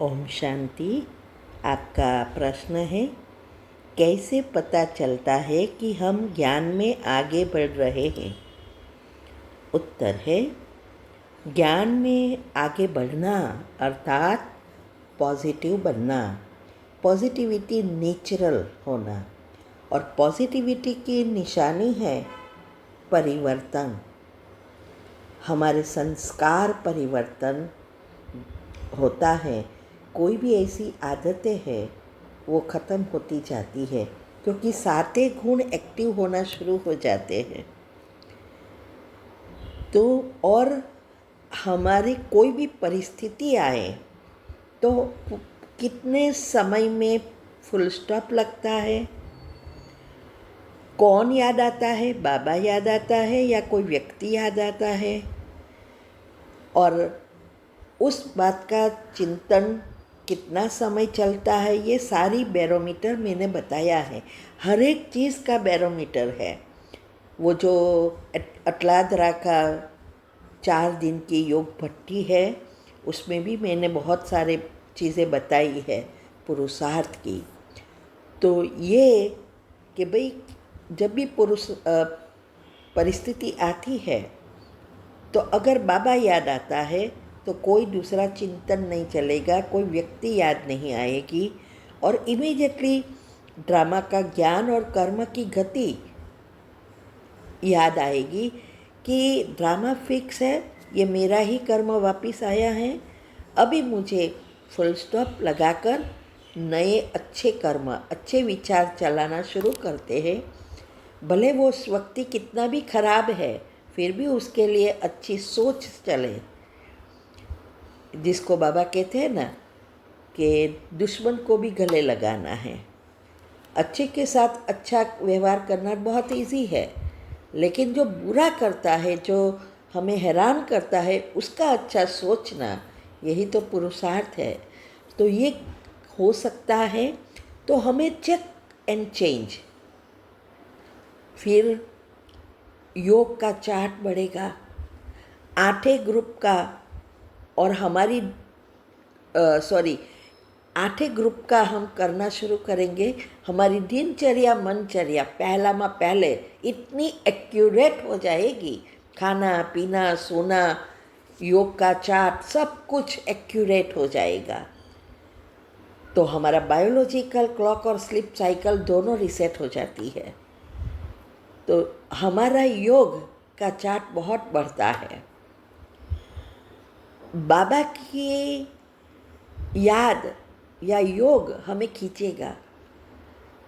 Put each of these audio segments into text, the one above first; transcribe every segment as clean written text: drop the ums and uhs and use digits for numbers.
ओम शांति। आपका प्रश्न है, कैसे पता चलता है कि हम ज्ञान में आगे बढ़ रहे हैं? उत्तर है, ज्ञान में आगे बढ़ना अर्थात पॉजिटिव बनना, पॉजिटिविटी नेचुरल होना। और पॉजिटिविटी की निशानी है परिवर्तन। हमारे संस्कार परिवर्तन होता है। कोई भी ऐसी आदतें हैं वो ख़त्म होती जाती है, क्योंकि सारे गुण एक्टिव होना शुरू हो जाते हैं। तो और हमारी कोई भी परिस्थिति आए तो कितने समय में फुल स्टॉप लगता है, कौन याद आता है, बाबा याद आता है या कोई व्यक्ति याद आता है, और उस बात का चिंतन कितना समय चलता है, ये सारी बैरोमीटर मैंने बताया है। हर एक चीज़ का बैरोमीटर है। वो जो अटलादरा का 4 दिन की योग भट्टी है, उसमें भी मैंने बहुत सारे चीज़ें बताई है पुरुषार्थ की। तो ये कि भाई जब भी परिस्थिति आती है तो अगर बाबा याद आता है तो कोई दूसरा चिंतन नहीं चलेगा, कोई व्यक्ति याद नहीं आएगी, और इमीडिएटली ड्रामा का ज्ञान और कर्म की गति याद आएगी कि ड्रामा फिक्स है, ये मेरा ही कर्म वापस आया है। अभी मुझे फुल स्टॉप लगाकर नए अच्छे कर्म, अच्छे विचार चलाना शुरू करते हैं। भले वो व्यक्ति कितना भी खराब है, फिर भी उसके लिए अच्छी सोच चले। जिसको बाबा कहते हैं ना कि दुश्मन को भी गले लगाना है। अच्छे के साथ अच्छा व्यवहार करना बहुत इजी है, लेकिन जो बुरा करता है, जो हमें हैरान करता है, उसका अच्छा सोचना, यही तो पुरुषार्थ है। तो ये हो सकता है तो हमें चेक एंड चेंज। फिर योग का चार्ट बढ़ेगा, 8 ग्रुप का, और हमारी 8 ग्रुप का हम करना शुरू करेंगे। हमारी दिनचर्या मनचर्या पहले इतनी एक्यूरेट हो जाएगी, खाना पीना सोना, योग का चार्ट, सब कुछ एक्यूरेट हो जाएगा। तो हमारा बायोलॉजिकल क्लॉक और स्लीप साइकिल दोनों रिसेट हो जाती है। तो हमारा योग का चार्ट बहुत बढ़ता है। बाबा की याद या योग हमें खींचेगा।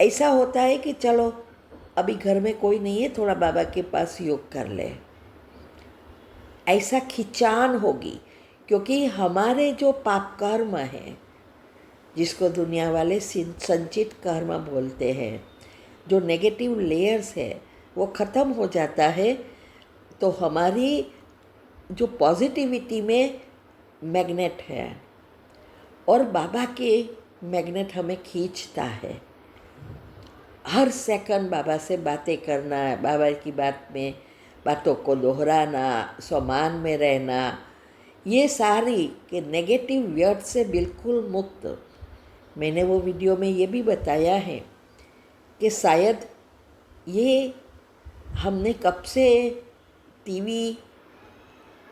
ऐसा होता है कि चलो अभी घर में कोई नहीं है, थोड़ा बाबा के पास योग कर ले, ऐसा खिंचान होगी। क्योंकि हमारे जो पाप कर्म है, जिसको दुनिया वाले संचित कर्म बोलते हैं, जो नेगेटिव लेयर्स है, वो ख़त्म हो जाता है। तो हमारी जो पॉजिटिविटी में मैग्नेट है, और बाबा के मैग्नेट हमें खींचता है। हर सेकंड बाबा से बातें करना, बाबा की बातों को दोहराना, सम्मान में रहना, ये सारी के नेगेटिव व्यर्थ से बिल्कुल मुक्त। मैंने वो वीडियो में ये भी बताया है कि शायद ये हमने कब से टीवी,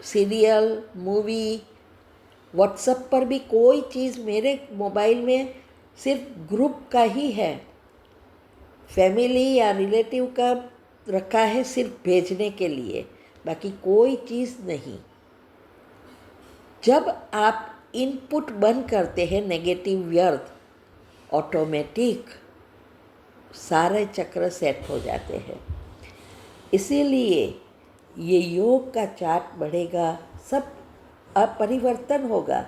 सीरियल, मूवी, व्हाट्सएप पर भी कोई चीज़ मेरे मोबाइल में सिर्फ ग्रुप का ही है, फैमिली या रिलेटिव का रखा है सिर्फ भेजने के लिए, बाकी कोई चीज़ नहीं। जब आप इनपुट बंद करते हैं नेगेटिव व्यर्थ, ऑटोमेटिक सारे चक्र सेट हो जाते हैं। इसीलिए ये योग का चार्ट बढ़ेगा, सब परिवर्तन होगा।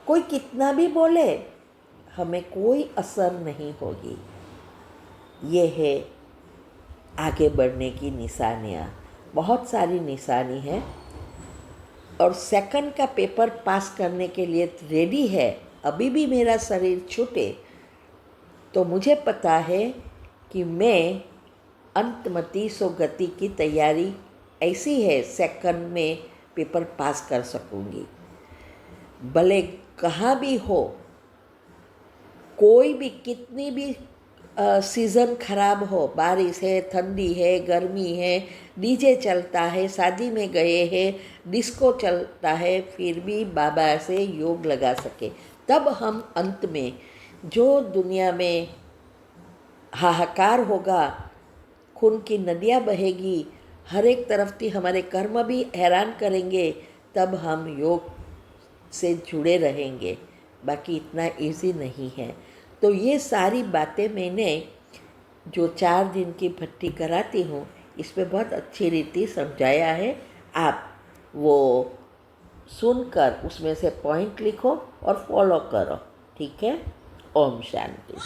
कोई कितना भी बोले, हमें कोई असर नहीं होगी। ये है आगे बढ़ने की निशानियाँ। बहुत सारी निशानी है, और सेकंड का पेपर पास करने के लिए रेडी है। अभी भी मेरा शरीर छूटे तो मुझे पता है कि मैं अंतमति गति की तैयारी ऐसी है, सेकंड में पेपर पास कर सकूँगी। भले कहाँ भी हो, कोई भी कितनी भी सीज़न खराब हो, बारिश है, ठंडी है, गर्मी है, डीजे चलता है, शादी में गए हैं, डिस्को चलता है, फिर भी बाबा से योग लगा सके, तब हम अंत में जो दुनिया में हाहाकार होगा, खून की नदियाँ बहेगी, हर एक तरफ से हमारे कर्म भी हैरान करेंगे, तब हम योग से जुड़े रहेंगे। बाकी इतना इजी नहीं है। तो ये सारी बातें मैंने जो 4 दिन की भट्टी कराती हूँ इसमें बहुत अच्छी रीति समझाया है। आप वो सुनकर उसमें से पॉइंट लिखो और फॉलो करो। ठीक है। ओम शांति।